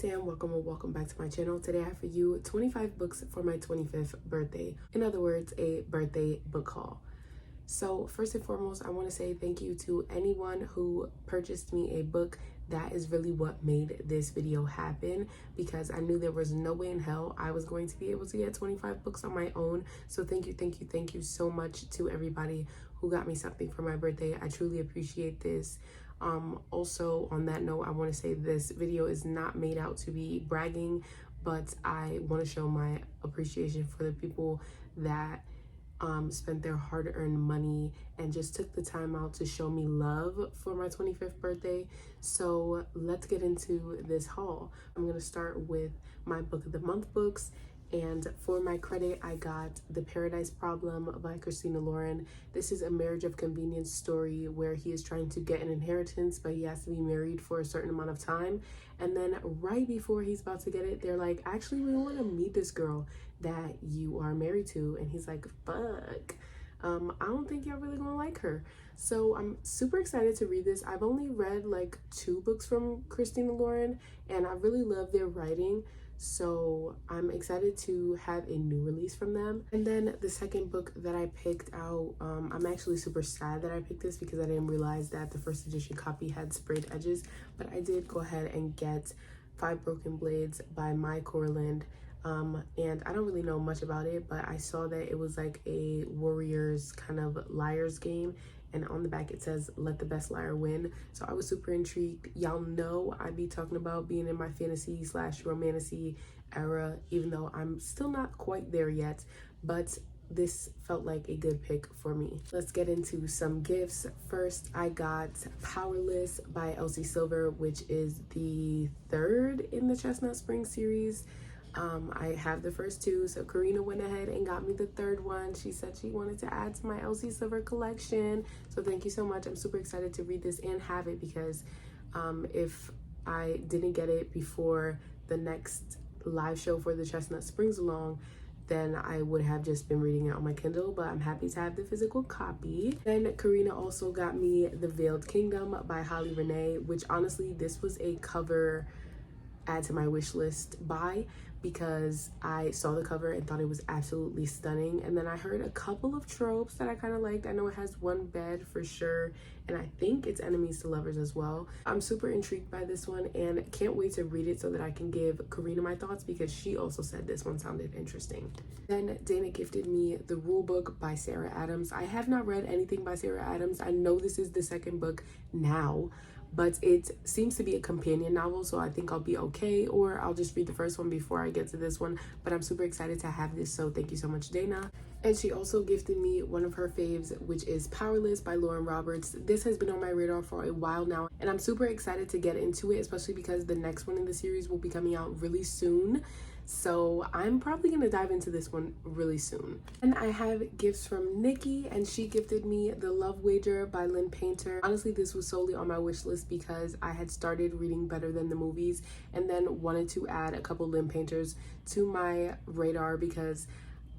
Sam, welcome or welcome back to my channel. Today I have for you 25 books for my 25th birthday. In other words, a birthday book haul. So first and foremost, I want to say thank you to anyone who purchased me a book. That is really what made this video happen, because I knew there was no way in hell I was going to be able to get 25 books on my own. So thank you so much to everybody who got me something for my birthday. I truly appreciate this. Also on that note, I want to say this video is not made out to be bragging, but I want to show my appreciation for the people that spent their hard-earned money and just took the time out to show me love for my 25th birthday. So let's get into this haul. I'm gonna start with my book of the month books, and for my credit I got The Paradise Problem by Christina Lauren. This is a marriage of convenience story where he is trying to get an inheritance, but he has to be married for a certain amount of time, and then right before he's about to get it, they're like, actually we want to meet this girl that you are married to, and he's like, fuck, I don't think y'all really gonna like her. So I'm super excited to read this. I've only read like 2 books from Christina Lauren and I really love their writing, so I'm excited to have a new release from them. And then the second book that I picked out, I'm actually super sad that I picked this because I didn't realize that the first edition copy had sprayed edges, but I did go ahead and get Five Broken Blades by Mai Corland. And I don't really know much about it, but I saw that it was like a warriors kind of liars game, and on the back it says let the best liar win. So I was super intrigued. Y'all know I be talking about being in my fantasy / romantasy era, even though I'm still not quite there yet, but this felt like a good pick for me. Let's get into some gifts. First, I got Powerless by Elsie Silver, which is the 3rd in the Chestnut Spring series. I have the first 2, so Karina went ahead and got me the 3rd one. She said she wanted to add to my Elsie Silver collection, so thank you so much. I'm super excited to read this and have it, because if I didn't get it before the next live show for the Chestnut Springs along, then I would have just been reading it on my Kindle, but I'm happy to have the physical copy. Then Karina also got me The Veiled Kingdom by Holly Renee, which honestly, this was a cover add to my wish list buy, because I saw the cover and thought it was absolutely stunning. And then I heard a couple of tropes that I kind of liked. I know it has one bed for sure, and I think it's enemies to lovers as well. I'm super intrigued by this one and can't wait to read it so that I can give Karina my thoughts, because she also said this one sounded interesting. Then Dana gifted me The Rule Book by Sarah Adams. I have not read anything by Sarah Adams. I know this is the 2nd book now, but it seems to be a companion novel, so I think I'll be okay, or I'll just read the first one before I get to this one. But I'm super excited to have this, so thank you so much, Dana. And she also gifted me one of her faves, which is Powerless by Lauren Roberts. This has been on my radar for a while now, and I'm super excited to get into it, especially because the next one in the series will be coming out really soon. So I'm probably gonna dive into this one really soon. And I have gifts from Nikki, and she gifted me The Love Wager by Lynn Painter. Honestly, this was solely on my wish list because I had started reading Better Than the Movies and then wanted to add a couple Lynn Painters to my radar, because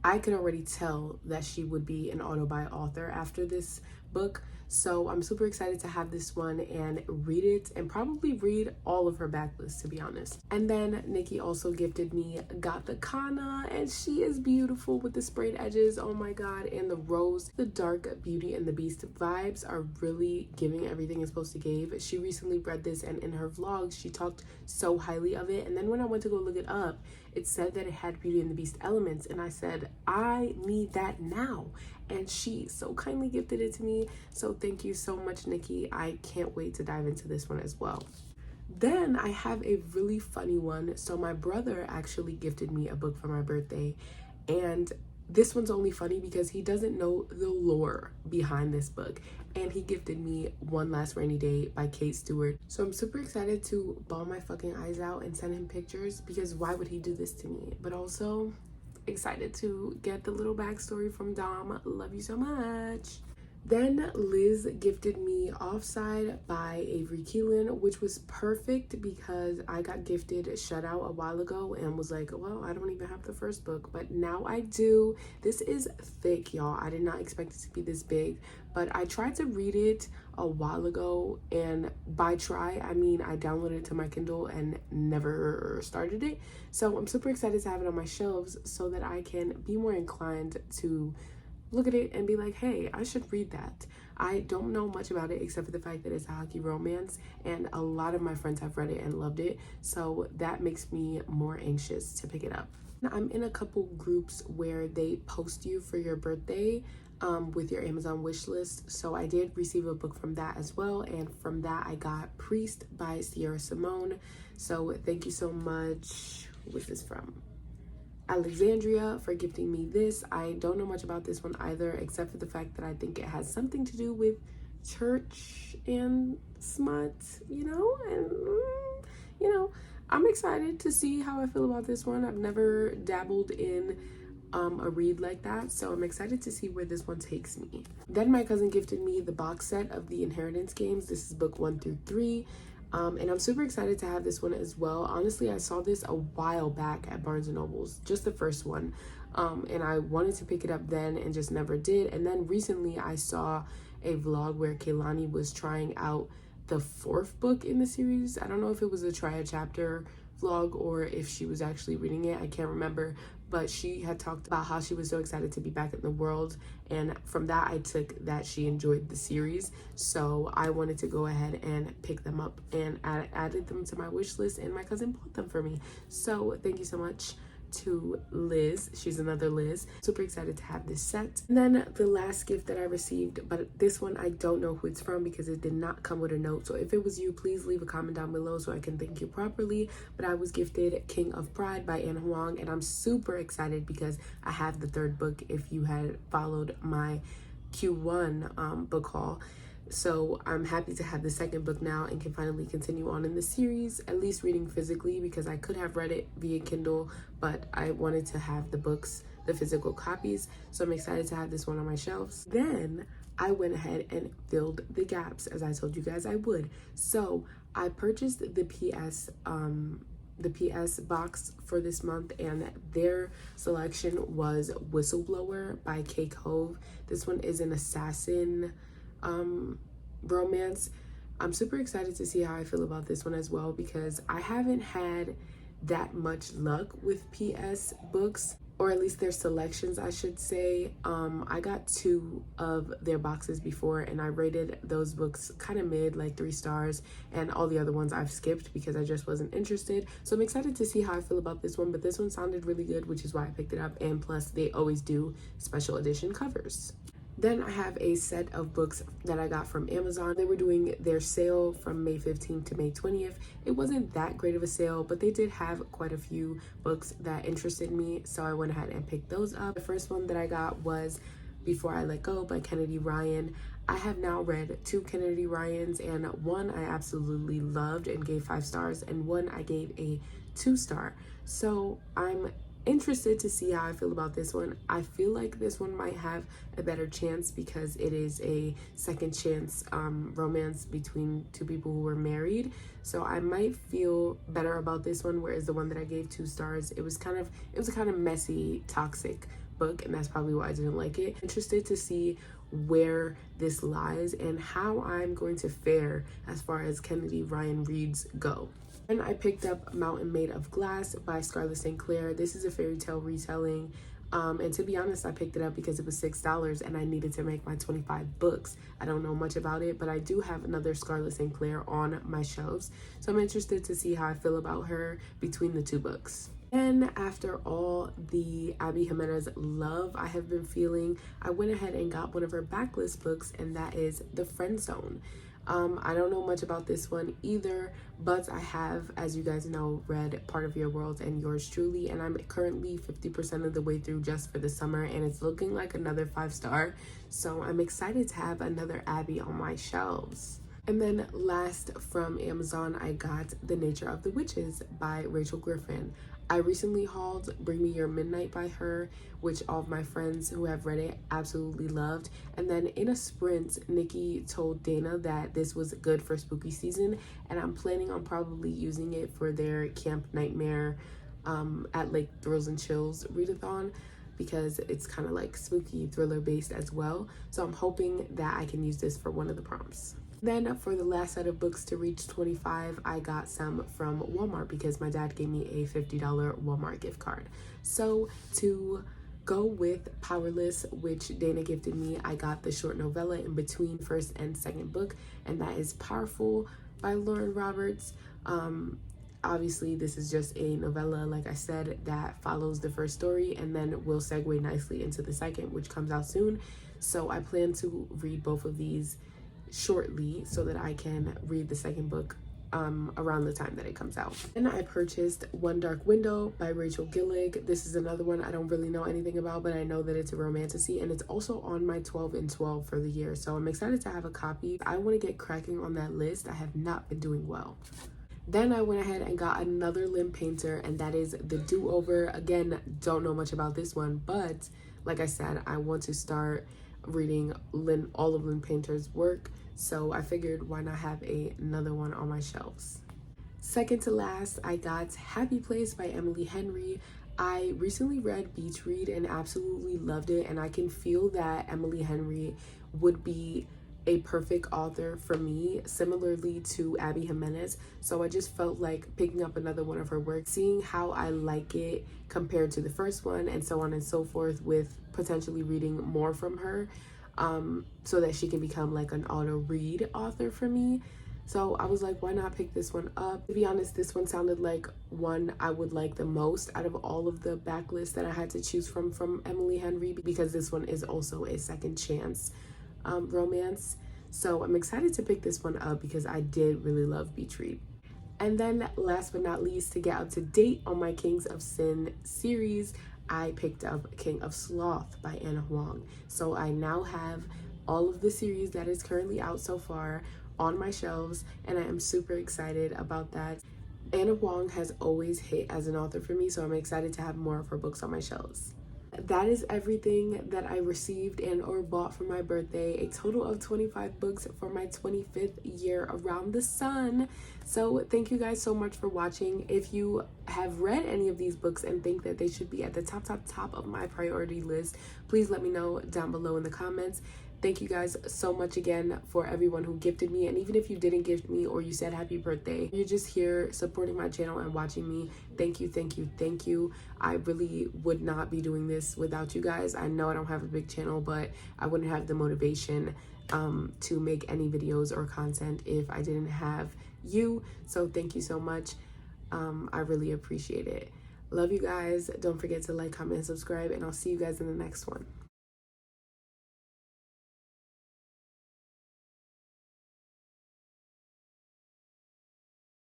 I can already tell that she would be an auto-buy author after this book. So I'm super excited to have this one and read it, and probably read all of her backlist, to be honest. And then Nikki also gifted me Gatha Kana, and she is beautiful with the sprayed edges, oh my god, and the rose. The dark Beauty and the Beast vibes are really giving everything it's supposed to give. She recently read this, and in her vlogs she talked so highly of it, and then when I went to go look it up, it said that it had Beauty and the Beast elements, and I said, I need that now. And she so kindly gifted it to me, so thank you so much, Nikki. I can't wait to dive into this one as well. Then I have a really funny one. So my brother actually gifted me a book for my birthday, and this one's only funny because he doesn't know the lore behind this book, and he gifted me One Last Rainy Day by Kate Stewart. So I'm super excited to bawl my fucking eyes out and send him pictures, because why would he do this to me? But also excited to get the little backstory from Dom. Love you so much. Then Liz gifted me Offside by Avery Keelan, which was perfect because I got gifted Shut Out a while ago and was like, well, I don't even have the first book, but now I do. This is thick, y'all. I did not expect it to be this big, but I tried to read it a while ago, and by try I mean I downloaded it to my Kindle and never started it. So I'm super excited to have it on my shelves so that I can be more inclined to look at it and be like, hey, I should read that. I don't know much about it except for the fact that it's a hockey romance, and a lot of my friends have read it and loved it, so that makes me more anxious to pick it up. I'm in a couple groups where they post you for your birthday with your Amazon wish list, so I did receive a book from that as well, and from that I got Priest by Sierra Simone. So thank you so much. Who was this from? Alexandria, for gifting me this. I don't know much about this one either, except for the fact that I think it has something to do with church and smut, and I'm excited to see how I feel about this one. I've never dabbled in a read like that, so I'm excited to see where this one takes me. Then my cousin gifted me the box set of the Inheritance games. This is book 1 through 3. And I'm super excited to have this one as well. Honestly, I saw this a while back at Barnes & Noble's, just the first one. And I wanted to pick it up then and just never did. And then recently I saw a vlog where Kaylani was trying out the 4th book in the series. I don't know if it was a try a chapter vlog or if she was actually reading it. I can't remember. But she had talked about how she was so excited to be back in the world, and from that I took that she enjoyed the series, so I wanted to go ahead and pick them up and added them to my wish list, and my cousin bought them for me. So thank you so much to Liz. She's another Liz. Super excited to have this set. And then the last gift that I received, but this one I don't know who it's from because it did not come with a note, so if it was you, please leave a comment down below so I can thank you properly. But I was gifted King of Pride by Anna Huang, and I'm super excited because I have the 3rd book, if you had followed my Q1 book haul. So I'm happy to have the 2nd book now and can finally continue on in the series, at least reading physically, because I could have read it via Kindle, but I wanted to have the books, the physical copies. So I'm excited to have this one on my shelves. Then I went ahead and filled the gaps, as I told you guys I would. So I purchased the PS box for this month, and their selection was Whistleblower by Kay Cove. This one is an assassin romance. I'm super excited to see how I feel about this one as well, because I haven't had that much luck with PS books, or at least their selections, I should say. I got 2 of their boxes before, and I rated those books kind of mid, like 3 stars, and all the other ones I've skipped because I just wasn't interested. So I'm excited to see how I feel about this one, but this one sounded really good, which is why I picked it up, and plus they always do special edition covers. Then I have a set of books that I got from Amazon. They were doing their sale from May 15th to May 20th. It wasn't that great of a sale, but they did have quite a few books that interested me, so I went ahead and picked those up. The first one that I got was Before I Let Go by Kennedy Ryan. I have now read 2 Kennedy Ryans, and one I absolutely loved and gave 5 stars, and one I gave a 2-star. So I'm interested to see how I feel about this one. I feel like this one might have a better chance because it is a second chance romance between 2 people who were married, so I might feel better about this one, whereas the one that I gave 2 stars, it was a kind of messy, toxic book, and that's probably why I didn't like it. Interested to see where this lies and how I'm going to fare as far as Kennedy Ryan reads go. And I picked up Mountain Made of Glass by Scarlett St. Clair. This is a fairy tale retelling. And to be honest, I picked it up because it was $6 and I needed to make my 25 books. I don't know much about it, but I do have another Scarlett St. Clair on my shelves. So I'm interested to see how I feel about her between the 2 books. And after all the Abby Jimenez love I have been feeling, I went ahead and got one of her backlist books, and that is The Friend Zone. I don't know much about this one either, but I have, as you guys know, read Part of Your World and Yours Truly, and I'm currently 50% of the way through just for the summer, and it's looking like another 5-star, so I'm excited to have another Abby on my shelves. And then last from Amazon, I got The Nature of the Witches by Rachel Griffin. I recently hauled Bring Me Your Midnight by her, which all of my friends who have read it absolutely loved. And then in a sprint, Nikki told Dana that this was good for spooky season, and I'm planning on probably using it for their Camp Nightmare at Lake Thrills and Chills readathon, because it's kind of like spooky thriller based as well. So I'm hoping that I can use this for one of the prompts. Then for the last set of books to reach 25, I got some from Walmart because my dad gave me a $50 Walmart gift card. So to go with Powerless, which Dana gifted me, I got the short novella in between first and second book, and that is Powerful by Lauren Roberts. Obviously this is just a novella, like I said, that follows the first story and then will segue nicely into the second, which comes out soon. So I plan to read both of these shortly so that I can read the second book around the time that it comes out. And I purchased One Dark Window by Rachel Gillig. This is another one I don't really know anything about, but I know that it's a romantasy, and it's also on my 12 in 12 for the year, so I'm excited to have a copy. I want to get cracking on that list. I have not been doing well. Then I went ahead and got another Lynn Painter, and that is The Do-Over. Again, don't know much about this one, but like I said, I want to start reading all of Lynn Painter's work, so I figured why not have another one on my shelves. Second to last, I got Happy Place by Emily Henry. I recently read Beach Read and absolutely loved it, and I can feel that Emily Henry would be a perfect author for me, similarly to Abby Jimenez. So I just felt like picking up another one of her work, seeing how I like it compared to the first one, and so on and so forth, with potentially reading more from her, so that she can become like an auto read author for me. So I was like, why not pick this one up? To be honest, this one sounded like one I would like the most out of all of the backlist that I had to choose from Emily Henry, because this one is also a second chance romance. So I'm excited to pick this one up because I did really love Beach Read. And then last but not least, to get up to date on my Kings of Sin series, I picked up King of Sloth by Anna Huang. So I now have all of the series that is currently out so far on my shelves, and I am super excited about that. Anna Huang has always hit as an author for me, so I'm excited to have more of her books on my shelves. That is everything that I received and or bought for my birthday. A total of 25 books for my 25th year around the sun. So thank you guys so much for watching. If you have read any of these books and think that they should be at the top of my priority list, please let me know down below in the comments. Thank you guys so much again for everyone who gifted me, and even if you didn't gift me or you said happy birthday, you're just here supporting my channel and watching me. Thank you, thank you, thank you. I really would not be doing this without you guys. I know I don't have a big channel, but I wouldn't have the motivation to make any videos or content if I didn't have you. So thank you so much. I really appreciate it. Love you guys. Don't forget to like, comment, and subscribe, and I'll see you guys in the next one.